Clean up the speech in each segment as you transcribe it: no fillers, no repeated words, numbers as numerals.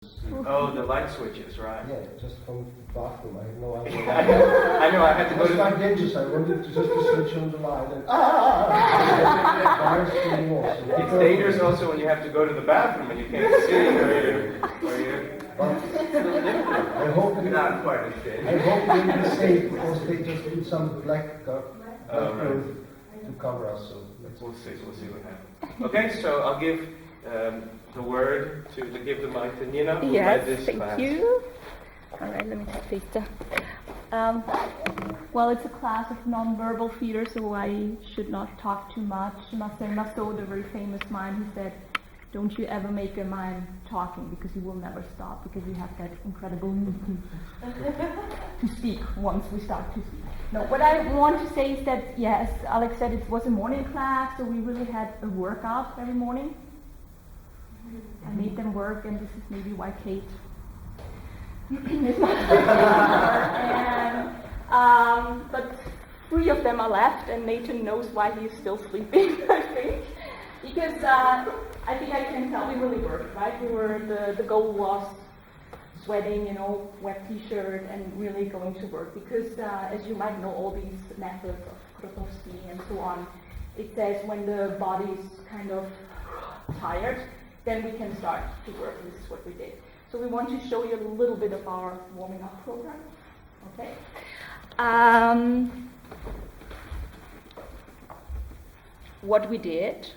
Oh, the light switches, right. Yeah, just from the bathroom. I have no idea. I know, I had to go to... It's quite dangerous. I wanted to just switch on the light and It's dangerous also when you have to go to the bathroom and you can't see or you're I hope not quite as dangerous. I hope they will be safe because they just put some black cloth to cover us. So we'll see what happens. Okay, so I'll give the word to give the mic to Nina. Who led this thank class. you. All right, let me take Peter. Well, it's a class of non-verbal feeders, so I should not talk too much. Marcel Marceau, the very famous mime, he said, "Don't you ever make a mime talking because he will never stop because you have that incredible need to speak once we start to speak." No, what I want to say is that, yes, Alex said it was a morning class, so we really had a workout every morning. I made them work, and this is maybe why Kate is not but 3 of them are left, and Nathan knows why he is still sleeping, I think. Because I think I can tell we really worked, right? The goal was sweating, wet t-shirt, and really going to work. Because as you might know, all these methods of Krotowski and so on, it says when the body is kind of tired, then we can start to work, and this is what we did. So we want to show you a little bit of our warming up program. Okay. What we did.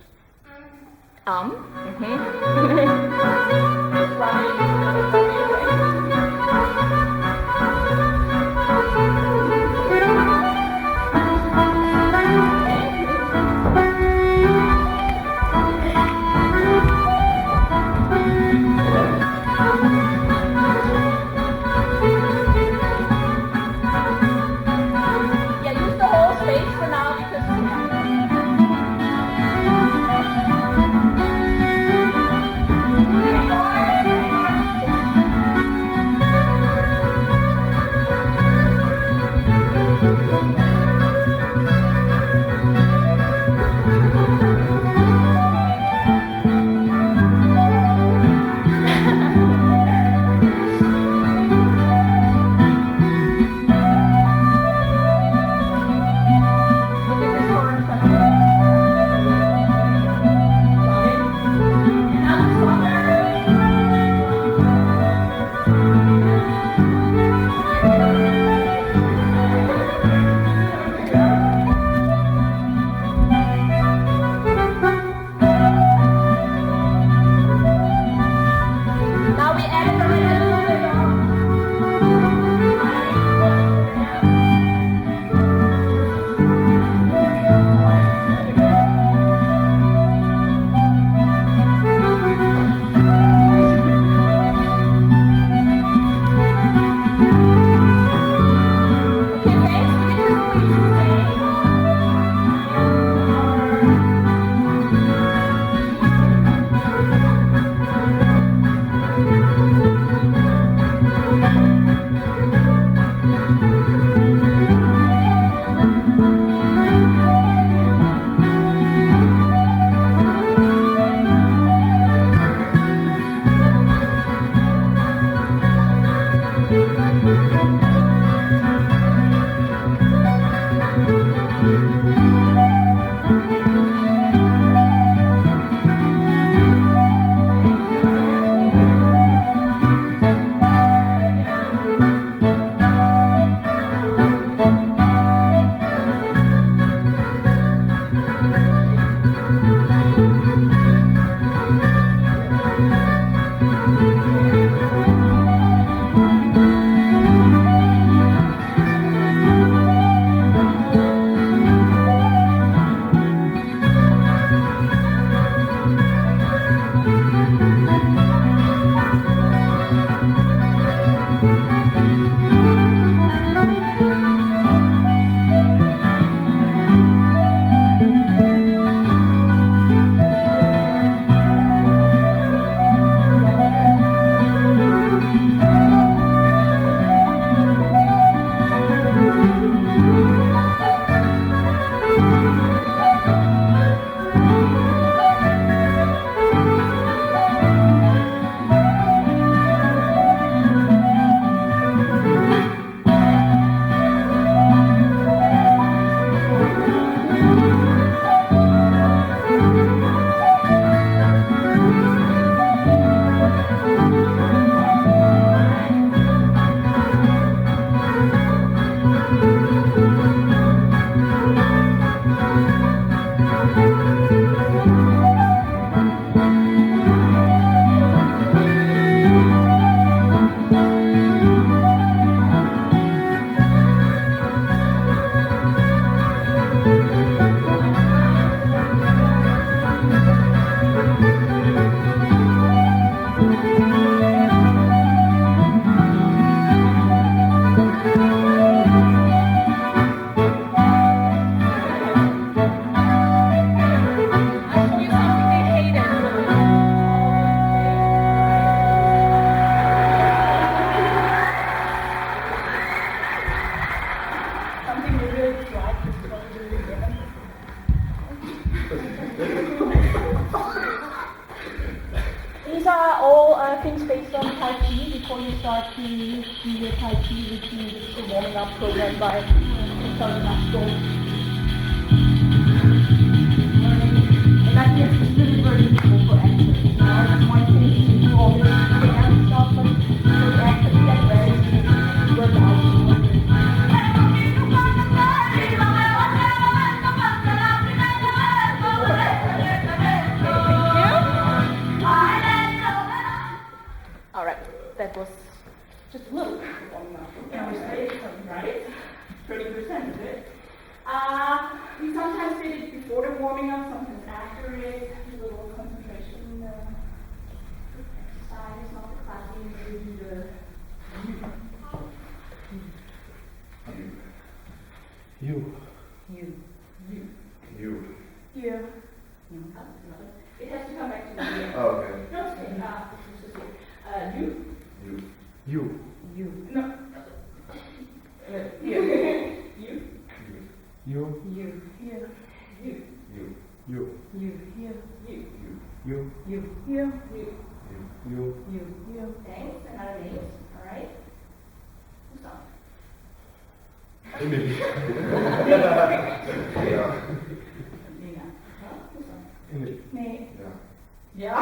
Use the whole space for now because is based on Tai Chi. Before you start to do your Tai Chi routine, this is a warming up program by Charlie Maxwell. And that is really very useful for actors. You know, it's one thing to do all this dance stuff, but for the actors to get ready to work out. Alright, that was just a little warming up. Can we say something, right? 30% of it. We sometimes did it before the warming up, sometimes after it. A little concentration exercise, not the classic, we do the You. It has to come back to the Oh, okay. No, okay. You. No. You. You. Thanks. Another name. All right. Who's on? Emily. Yeah. Nina. Who's on? Emily. Nee. Yeah. Ja.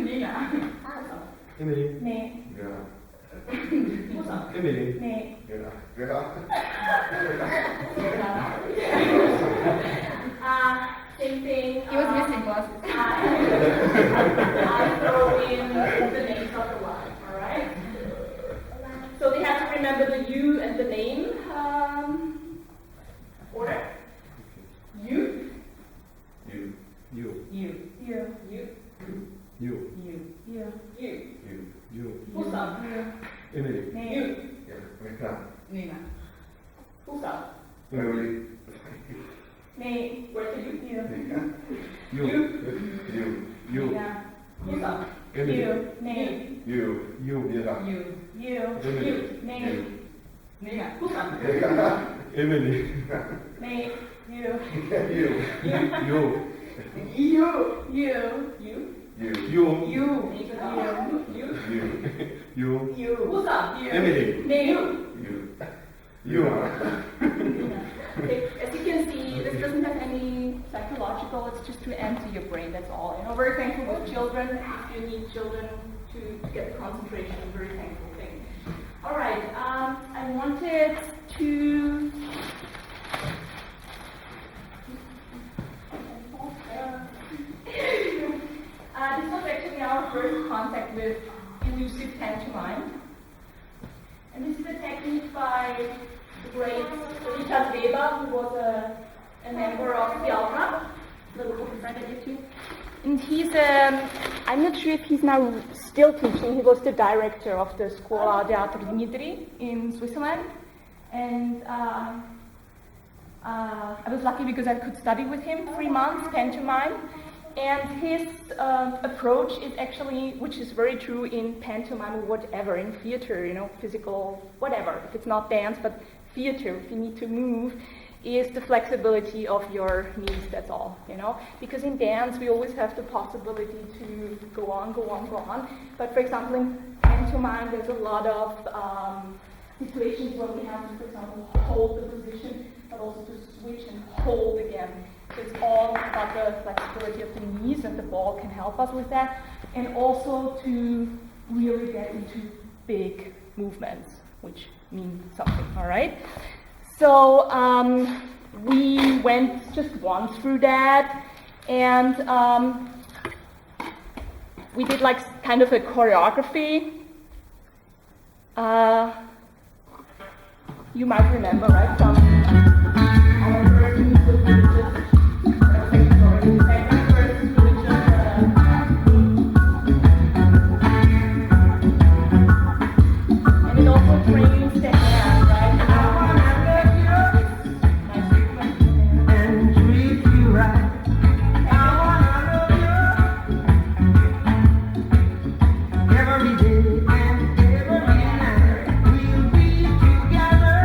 Nina. Who's on? Emily. Nee. Yeah. Who's on? Emily. Nee. Yeah. Same thing. He was missing glasses. I throw in the names of the line, alright? So they have to remember the you and the name order. You. Who's up? Emily. You. Yeah. Nina. Who's up? Emily. Nee. Where's the you? You. Nina. Who's up? Emily. Nee. You. Yeah. Emily. Nee. Nina. Who's up? Emily. Nee. You. You. Who's up? Emily. Nee. You. As you can see, this doesn't have any psychological, it's just to empty your brain, that's all. You know, very thankful with children. If you need children to get concentration, very thankful thing. Alright, I wanted to... this was actually our first contact with elusive pantomime. And this is a technique by the great Richard Weber, who was a member of Hlava, the local representative. And he's, I'm not sure if he's now still teaching, he was the director of the Scuola Teatro di Nitri in Switzerland. And I was lucky because I could study with him 3 months, pantomime. And his approach is actually, which is very true in pantomime or whatever, in theater, you know, physical, whatever. If it's not dance, but theater, if you need to move, is the flexibility of your knees, that's all, you know. Because in dance, we always have the possibility to go on. But for example, in pantomime, there's a lot of situations where we have to, for example, hold the position, but also to switch and hold again. So it's all about the flexibility of the knees, and the ball can help us with that. And also to really get into big movements, which mean something, all right? So we went just once through that, and we did like kind of a choreography. You might remember, right, from our first musical religious, and it also trains the hand, right? And treat you right. I wanna love you every day and every night. We'll be together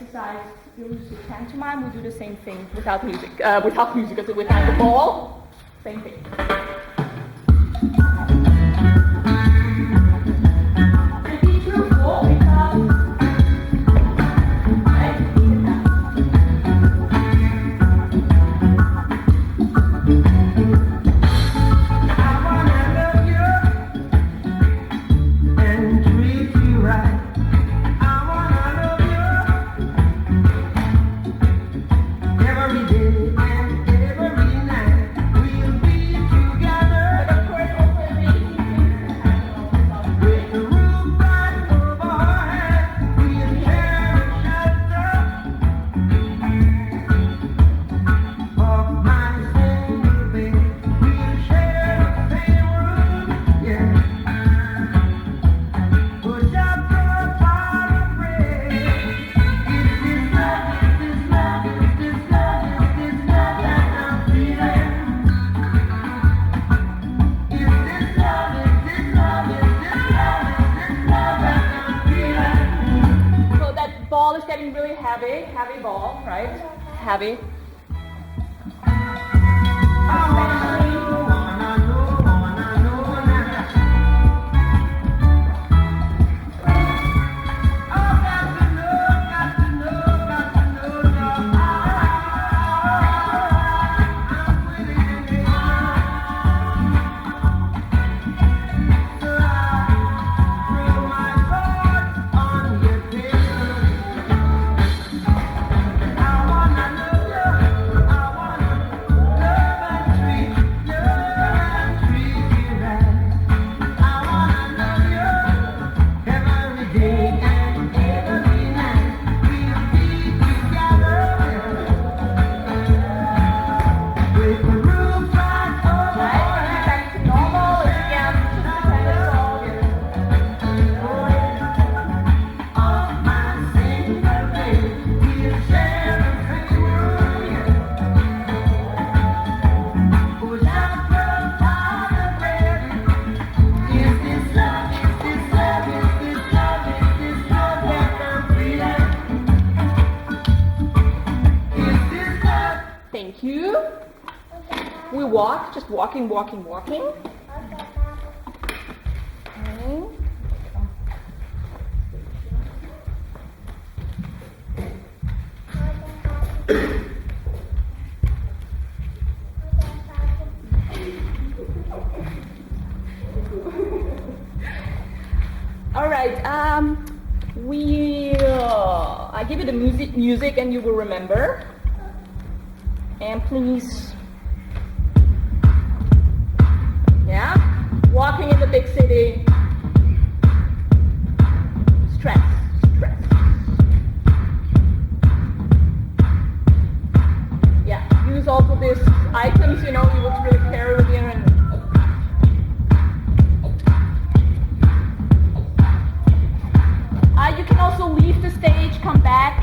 exercise you use the pantomime, we do the same thing without music. Without music, without the ball. Same thing. And be careful because heavy ball, right? Heavy. Thank you. We walk, just walking. Okay. All right. I give you the music, and you will remember. And please, yeah, walking in the big city, stress. Yeah, use also these items, you would really carry with you. You can also leave the stage, come back.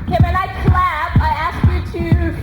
Okay, when I clap, I ask you to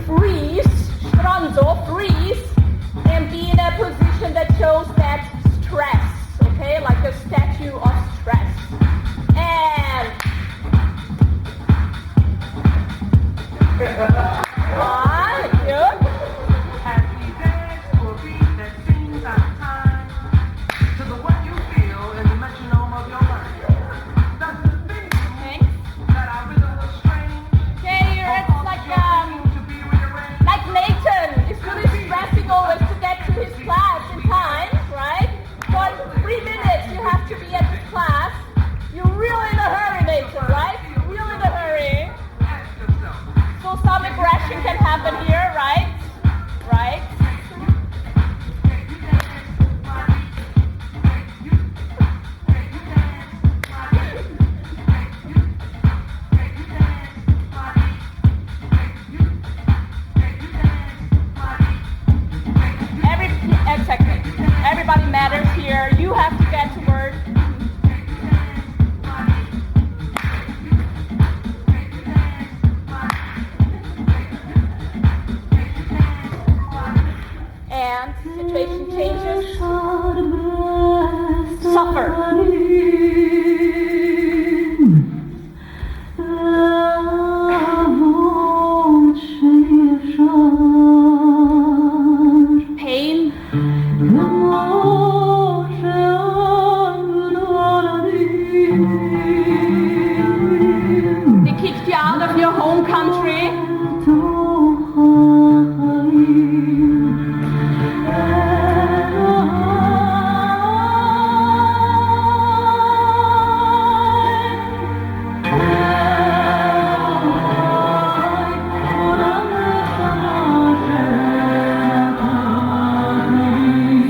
They kicked you out of your home country.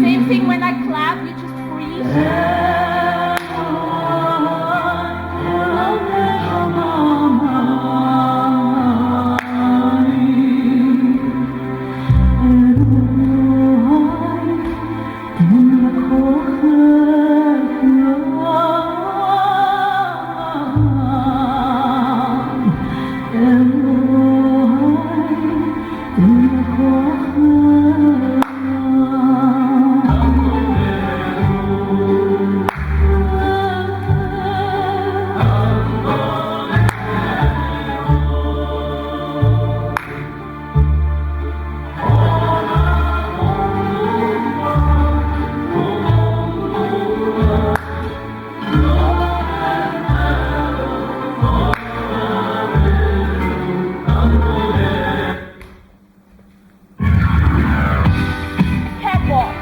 Same thing when I clap, you just freeze. Catwalk.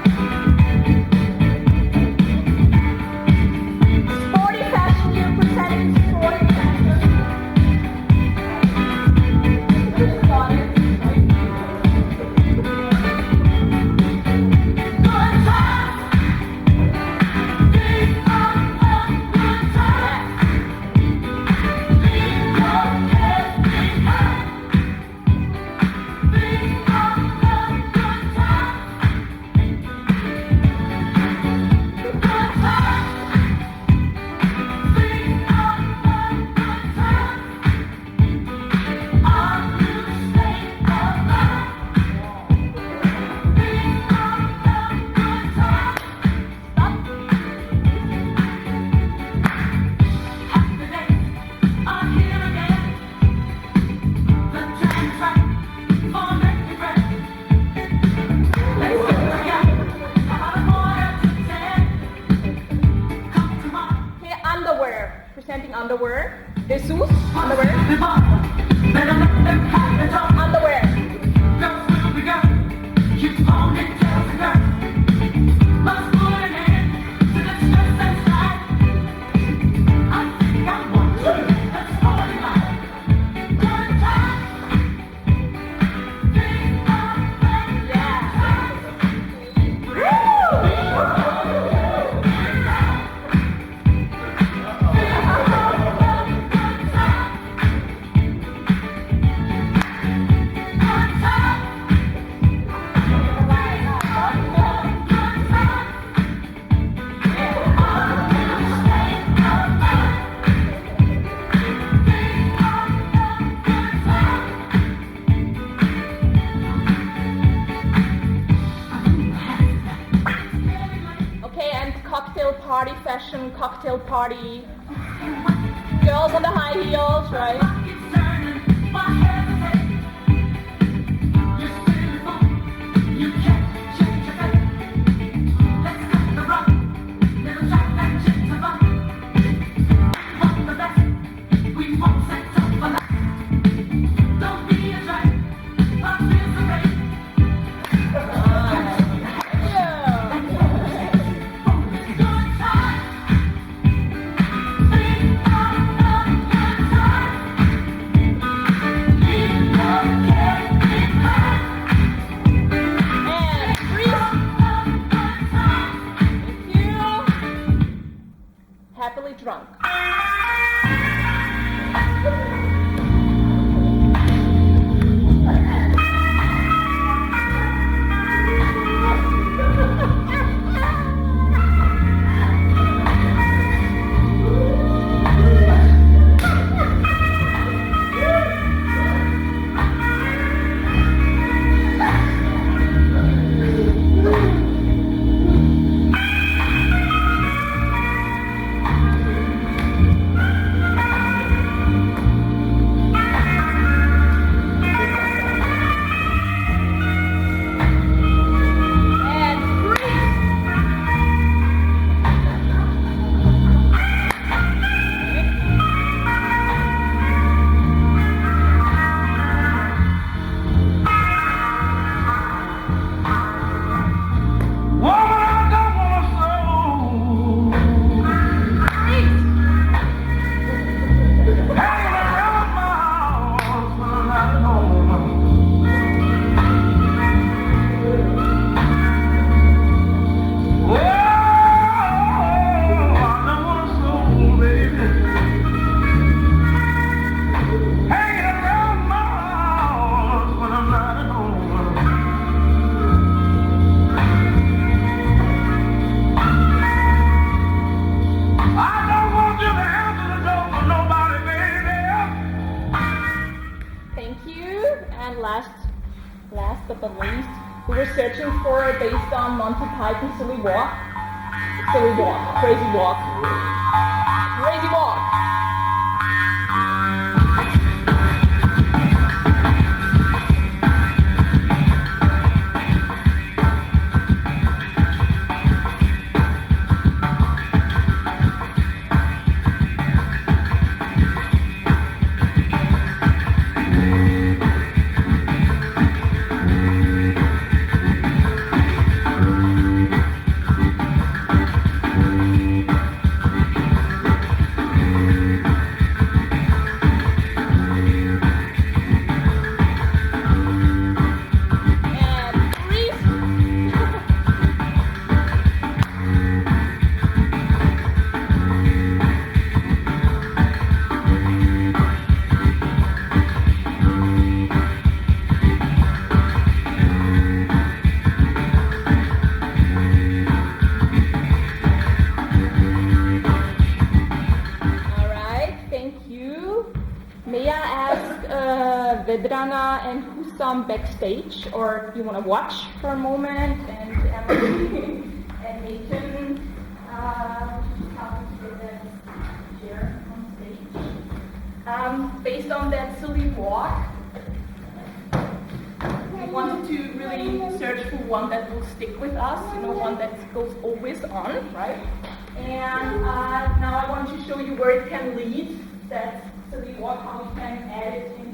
Sporty fashion, you're presenting sporty fashion. Just got it. Good times. These are the good times. Leave your head behind. These are the good times. Good times. These are the good times. Are you staying alive? These are the good times. Happy days are here again. The time's right for making friends. Let's get together about a quarter to 10. Come tomorrow. Okay, underwear. Presenting underwear. Jesus, underwear. Better let them have it all. Underwear. Girls will be girls. Keep ponytails and girls. Must put an end to the stress and strife. I think I want to. That's all in life. Good times. These are the good times. Okay, and cocktail party fashion, cocktail party. Girls on the high heels, right? searching for based on Monty Python Silly Walk. Silly Walk, Crazy Walk. Crazy Walk. Vedrana and Husam backstage, or if you want to watch for a moment, and Emily and Nathan helping to get that chair on stage. Based on that silly walk, we wanted to really search for one that will stick with us, one that goes always on, right? And now I want to show you where it can lead, that silly walk, how we can add it into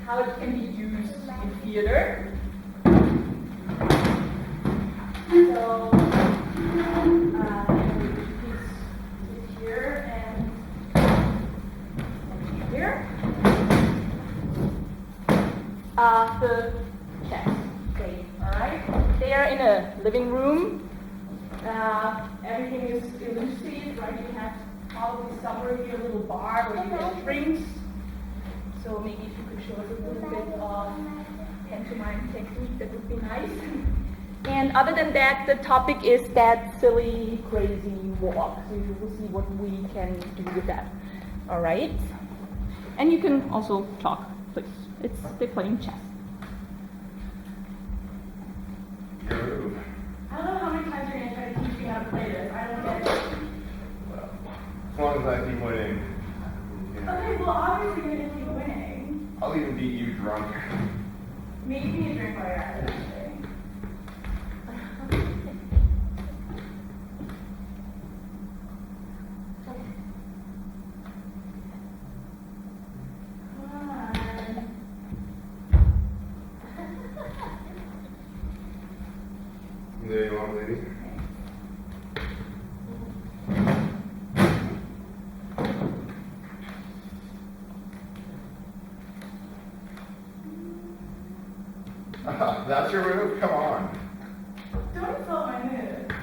how it can be used in theater. So, this here and here. The chess game, alright? They are in a living room. Everything is elusive, right? You have probably somewhere here a little bar where you get drinks. So maybe if you could show us a little bit of pantomime technique, that would be nice. And other than that, the topic is that silly, crazy walk. So you will see what we can do with that. All right? And you can also talk, please. They're playing chess. Yo. I don't know how many times you're going to try to teach me how to play this. I don't get it. Well, as long as I keep winning. Okay, well, obviously you're going to keep winning. I'll even beat you drunk. Maybe a drink while you're at it, actually. Come on. There you are, lady. That's your move? Come on. Don't insult my mood.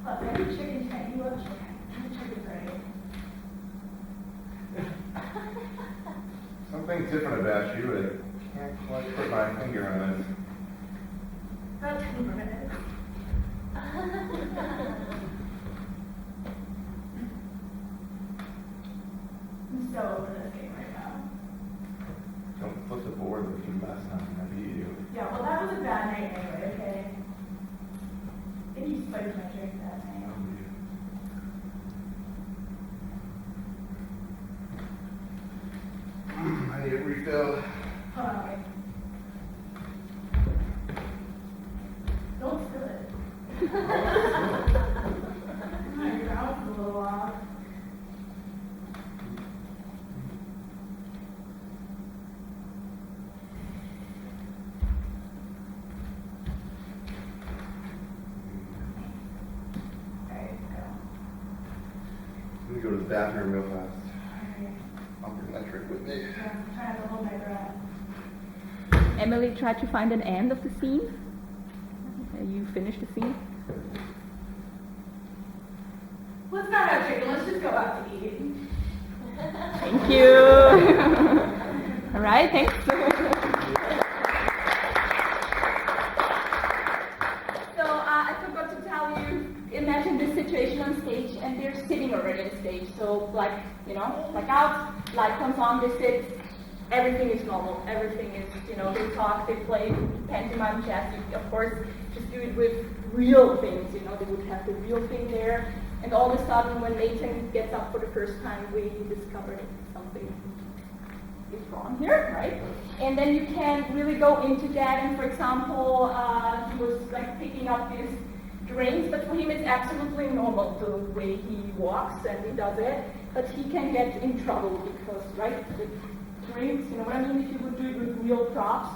Look, I need chicken tag. You love chicken. I'm a chicken great. Something different about you. I can't quite put my finger on it. About 10 minutes. I'm so over this game right now. Don't flip the board with you last time. I beat you. Yeah, well, that was a bad night anyway, okay? I think you spiked my drink that night. I need a refill. Hold on, wait. Don't spill it. My mouth's a little off. Let me go to the bathroom real fast. Alright. I'll bring that drink with me. Yeah, I'm trying to hold my breath. Emily tried to find an end of the scene. You finished the scene. Let's not have chicken, let's just go out to eat. Thank you. All right, thanks. So I forgot to tell you, imagine this situation on stage, and they're sitting already on stage. So, like, you know, like out, light comes on, they sit, everything is normal. Everything is, you know, they talk, they play pantomime jazz. You, of course, just do it with real things, you know, they would have the real thing there. And all of a sudden, when Nathan gets up for the first time, we discover something is wrong here, right? And then you can really go into that. And for example, he was like picking up these drinks, but for him it's absolutely normal the way he walks and he does it. But he can get in trouble because, right, the drinks, you know what I mean? If you would do it with real props,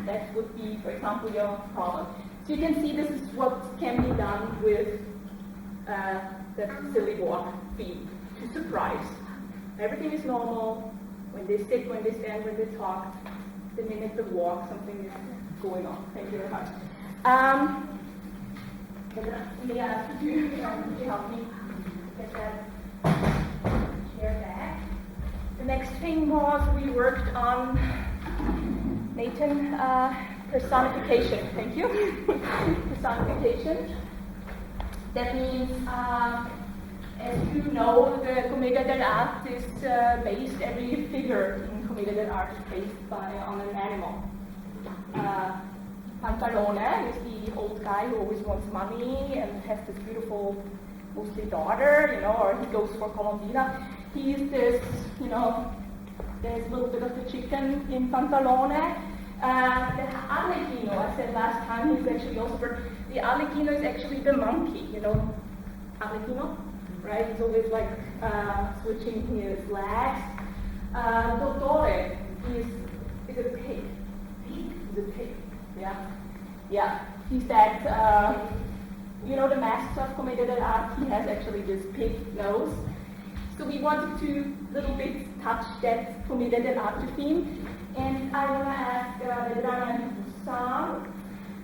that would be, for example, your problem. So you can see this is what can be done with the silly walk theme. To surprise. Everything is normal. When they sit, when they stand, when they talk, the minute they walk, something is going on. Thank you very much. May I ask you to help me get that chair back? The next thing was we worked on Nathan personification. Thank you. Personification. That means, as you know, the Commedia dell'arte is based, every figure in Commedia dell'arte is based on an animal. Pantalone is the old guy who always wants money and has this beautiful, mostly daughter, you know, or he goes for Colombina. He is this, you know, there's a little bit of the chicken in Pantalone. The Arlecchino, I said last time, he's actually also, the Arlecchino is actually the monkey, you know, Arlecchino, right? He's always like switching his legs. Dottore is a pig. He's a pig, yeah. Yeah, he's that, you know, the masks of Commedia dell'arte, he has actually this pig nose. So we wanted to little bit touch that Commedia dell'arte theme. And I want to ask Vedrana and Sam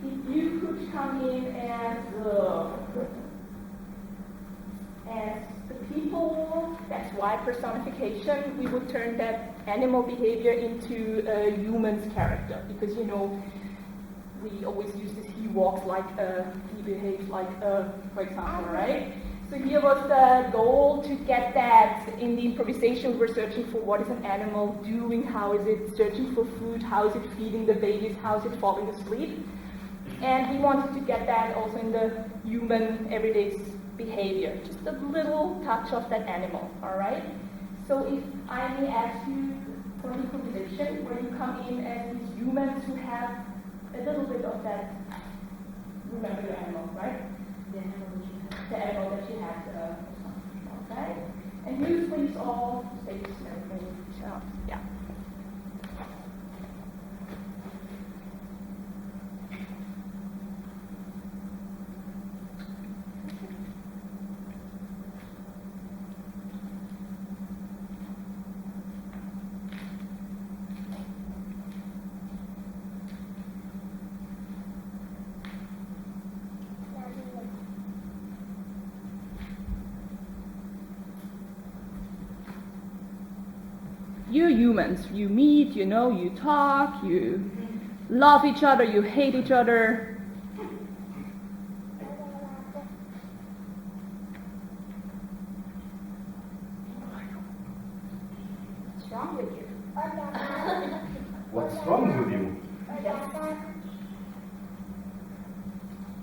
if you could come in as the people. That's why personification. We would turn that animal behavior into a human's character, because you know we always use this. He walks like a, he behaves like a, for example, right? So here was the goal to get that in the improvisation. We're searching for what is an animal doing, how is it searching for food, how is it feeding the babies, how is it falling asleep. And we wanted to get that also in the human everyday behavior, just a little touch of that animal, all right? So if I may ask you for an improvisation, where you come in as these humans who have a little bit of that, remember your animal, right? The animal that you had, okay? And use please all space and everything. Yeah. You're humans. You meet, you know, you talk, you love each other, you hate each other. What's wrong with you? What's wrong with you? Yes.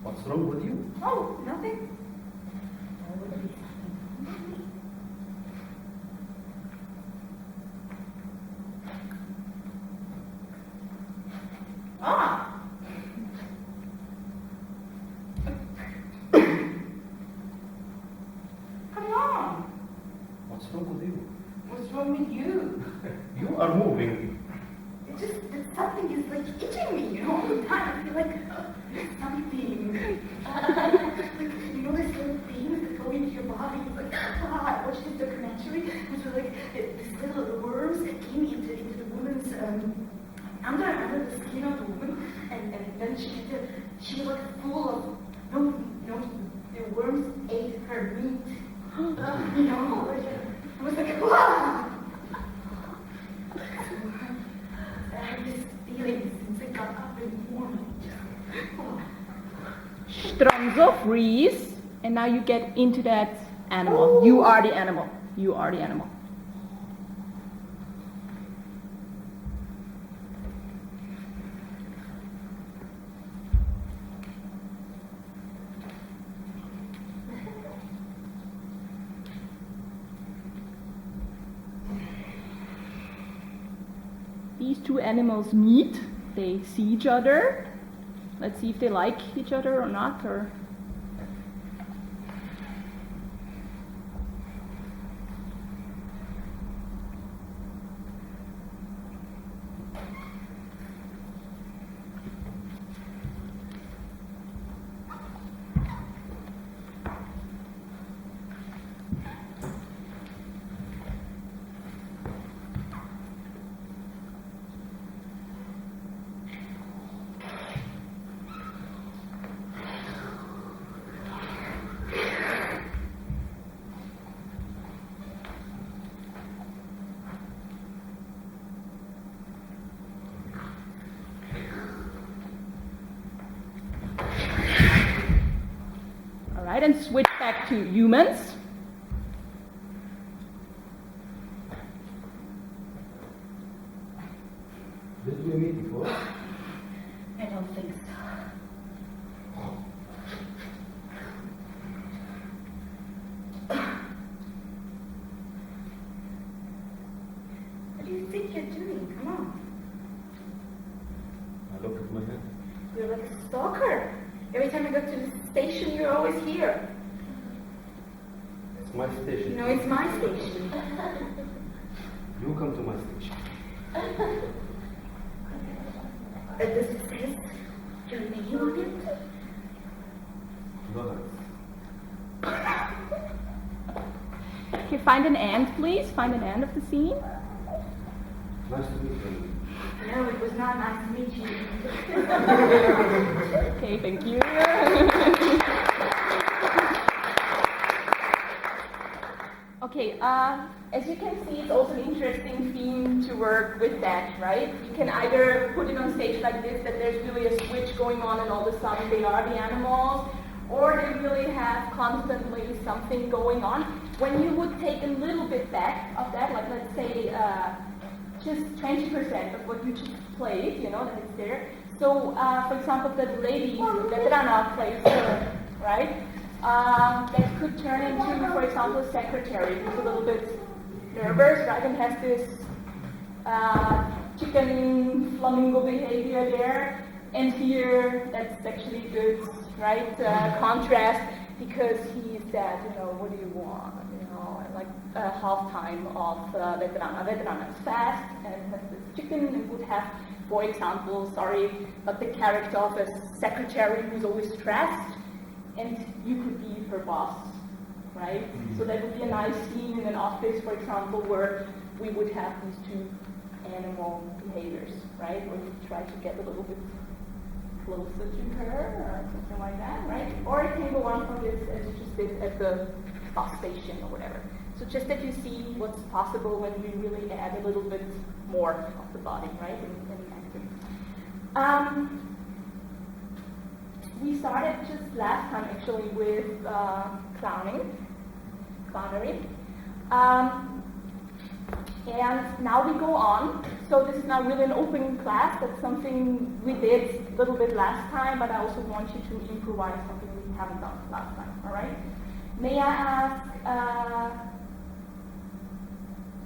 What's wrong with you? Oh, nothing. Ah. Come on. What's wrong with you? What's wrong with you? You are moving. It's just that something is like itching me, you know, all the time. I feel like something. Like, you know, these little things that go into your body. It's like, I watched this documentary, which was like these little worms that came into the woman's under the skin of the woman, and then she was like full of, the worms ate her meat. You know, I was like, wow! I had this feeling since I got up in the morning. Stronzo, freeze. And now you get into that animal. You are the animal. You are the animal. These two animals meet. They see each other. Let's see if they like each other or not. Or and switch back to humans. Did we meet before? I don't think so. What do you think you're doing? Come on. I look at my head. You're like a stalker. Every time I go to the station, you're always here. It's my station. No, it's my station. You come to my station. Does it say your name on it? No, Okay, find an end, please. Find an end of the scene. nice to meet you. No, it was not nice to meet you. Okay, thank you. Okay, as you can see, it's also an interesting theme to work with that, right? You can either put it on stage like this, that there's really a switch going on and all of a sudden they are the animals, or they really have constantly something going on. When you would take a little bit back of that, like let's say just 20% of what you just played, you know, that it's there. So, for example, the lady that Rana plays her, right? That could turn into, for example, a secretary who's a little bit nervous, right, and has this chicken flamingo behavior there. And here, that's actually good, right? Contrast, because he's that, you know, what do you want? You know, like half-time of Veterana. Veterana is fast and has this chicken and would have, for example, but the character of a secretary who's always stressed, and you could be her boss, right? So that would be a nice scene in an office, for example, where we would have these two animal behaviors, right? Where you try to get a little bit closer to her or something like that, right? Or it can go on from this as you just did at the bus station or whatever. So just that you see what's possible when we really add a little bit more of the body, right, in acting. We started just last time actually with clownery. And now we go on. So this is now really an open class. That's something we did a little bit last time, but I also want you to improvise something we haven't done last time, all right? May I ask,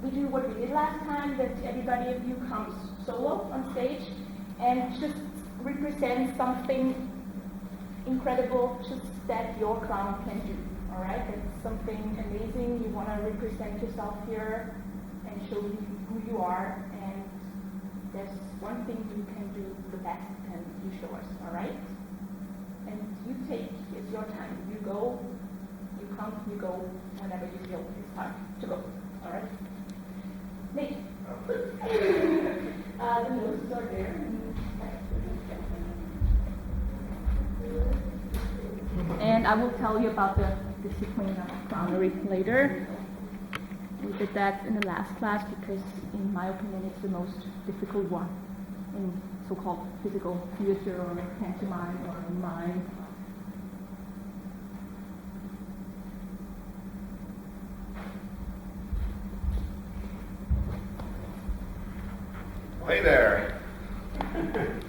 we do what we did last time, that everybody of you comes solo on stage and just represent something incredible just that your clown can do, all right? That's something amazing. You want to represent yourself here and show who you are, and there's one thing you can do the best, and you show us, all right? And you take, it's your time. You go, you come, you go whenever you feel it's time to go, all right? Nate. The noses are there. And I will tell you about the discipline of clownery later. We did that in the last class because, in my opinion, it's the most difficult one in so-called physical theater or pantomime or mime. Hey there.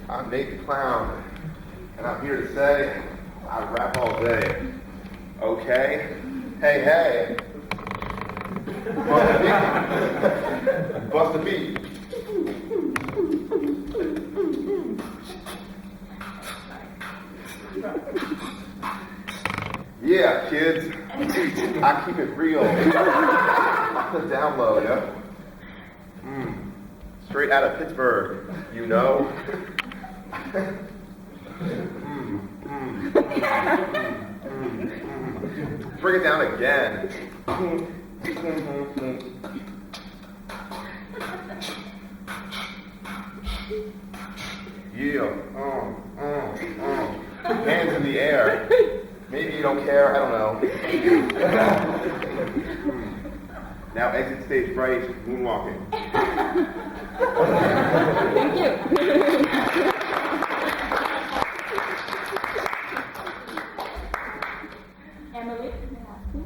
I'm Nate the Clown, and I'm here to say I rap all day. Okay? Hey, hey. Bust the beat. Yeah, kids. I keep it real. Off the down low, yeah? Straight out of Pittsburgh, you know? Bring it down again. Yeah. Hands in the air. Maybe you don't care, I don't know. Now exit stage right, moonwalking. Thank you. Emily, may I ask you?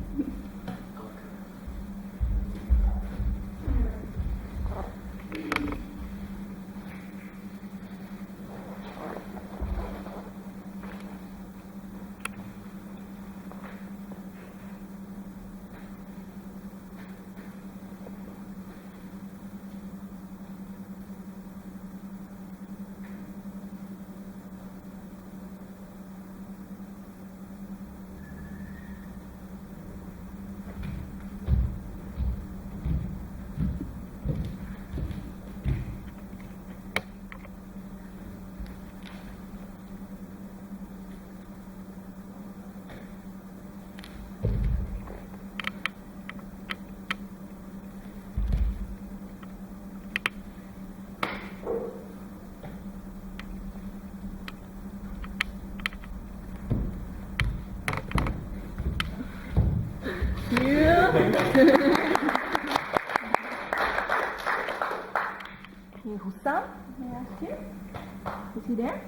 Hussam, may I ask you? Is he there?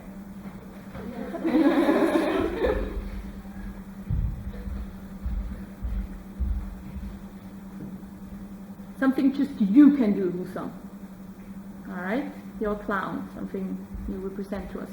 Something just you can do, Hussam. All right? You're a clown. Something you represent to us.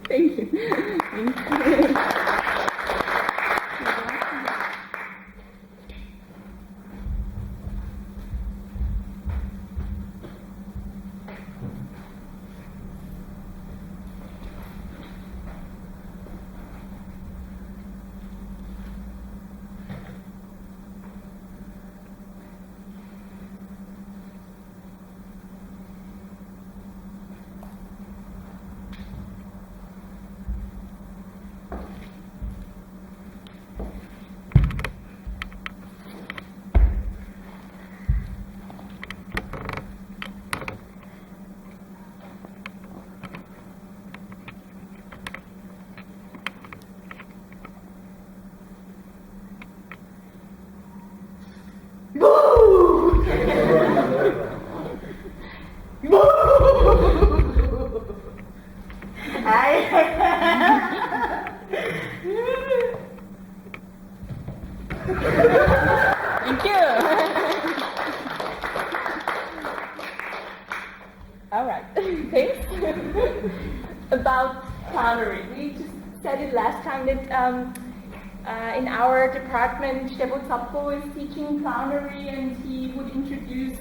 Thank you. Thank you. Thank you. All right, thanks. About clownery. We just said it last time that in our department, Stefan Zappo is teaching clownery, and he would introduce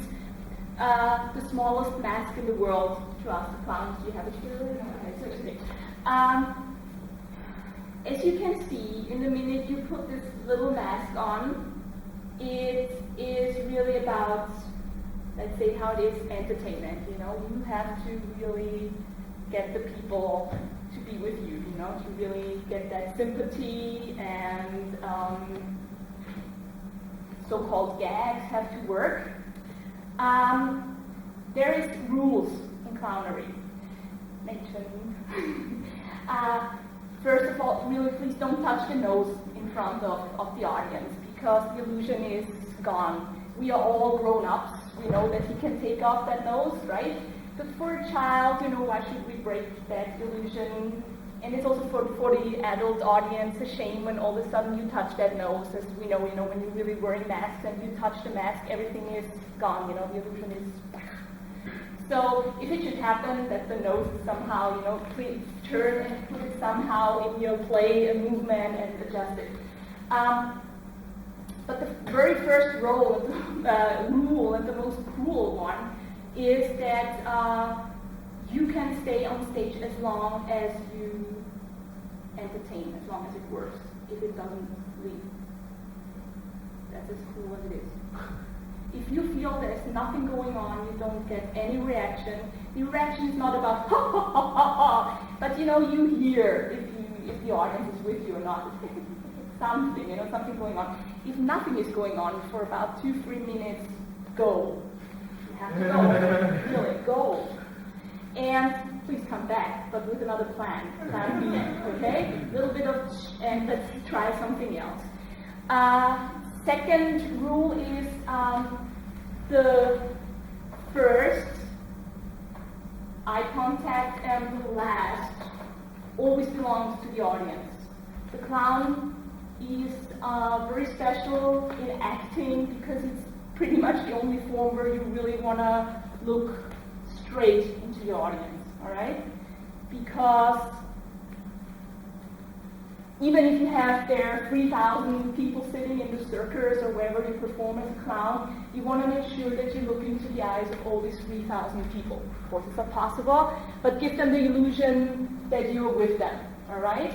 the smallest mask in the world to us, the clowns. Do you have it here? No, okay. As you can see, in the minute you put this little mask on, it is really about, let's say, how it is entertainment. You know, you have to really get the people to be with you. You know, to really get that sympathy, and so-called gags have to work. There is rules in clownery. First of all, really, please don't touch the nose in front of the audience, because the illusion is gone. We are all grown-ups. We know that he can take off that nose, right? But for a child, you know, why should we break that illusion? And it's also for the adult audience a shame when all of a sudden you touch that nose. As we know, when you're really wearing masks and you touch the mask, everything is gone. You know, the illusion is. So if it should happen that the nose is somehow, please turn and put it somehow in your play, a movement, and adjust it. But the very first rule, and the most cruel one, is that you can stay on stage as long as you entertain, as long as it works. If it doesn't, leave. That's as cruel as it is. If you feel there's nothing going on, you don't get any reaction. The reaction is not about ha ha ha ha ha, but you hear if the audience is with you or not. Something, something going on. If nothing is going on for about 2-3 minutes, go. You have to go. Really, go. And please come back, but with another plan. Plan B, okay? A little bit of, and let's try something else. Second rule is the first eye contact and the last always belongs to the audience. The clown is very special in acting because it's pretty much the only form where you really want to look straight into the audience, all right? Because even if you have there 3,000 people sitting in the circus or wherever you perform as a clown, you want to make sure that you look into the eyes of all these 3,000 people. Of course, it's not possible, but give them the illusion that you're with them, all right?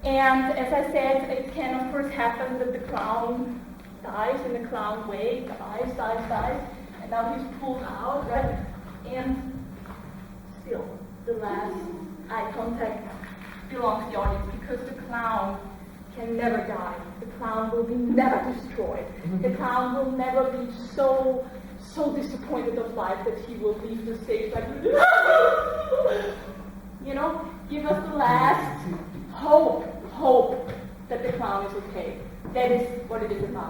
And as I said, it can of course happen that the clown dies in the clown way, dies, and now he's pulled out, right? And still, the last eye contact belongs to the audience, because the clown can never die. The clown will be never destroyed. The clown will never be so disappointed of life that he will leave the stage like, give us the last hope that the clown is okay. That is what it is about.